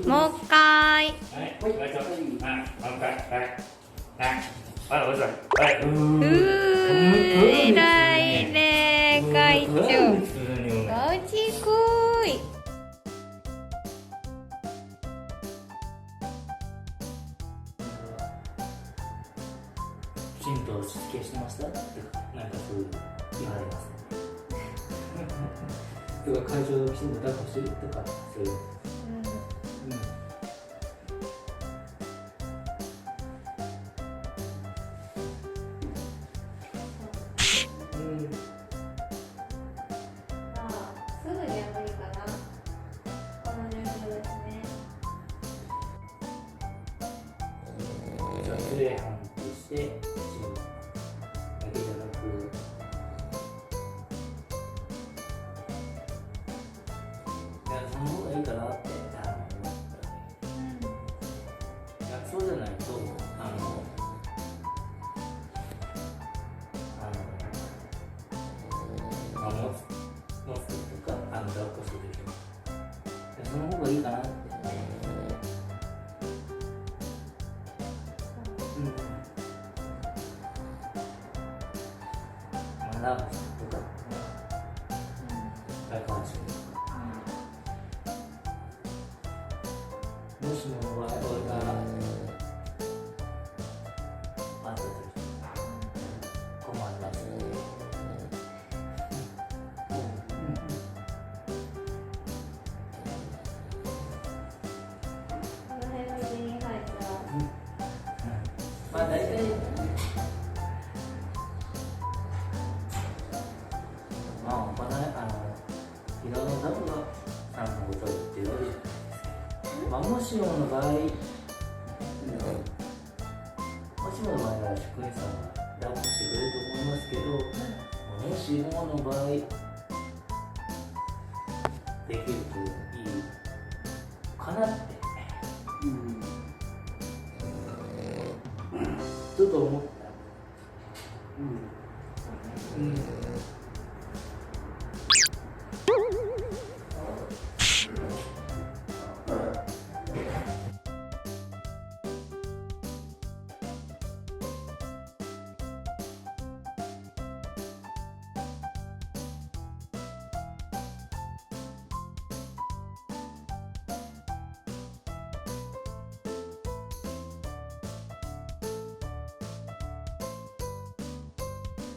もう一回。はい、もう一回。偉いね、会長。ガチこい。きちんとしつけしてましたってなんかそういう言われますね。とか会長をきちんと抱っこしてるとかそういう。すぐには無理かな。この状況ですね。じゃあ失礼判定してだけじゃなく。その方がいいかなって思ったね。いや、そうじゃないと持つとか抱っこする時もその方がいいかなって。ラブとか大観衆とか。もしも俺があった時困りますね。この辺の家に入ったらまあ大体いろんなダムが3のことを言ってるわけじゃないですか。もしもの場合、もしもの場合は職員さんが抱っこしてくれると思いますけど、もしもの場合できるといいかなって、ちょっと思った。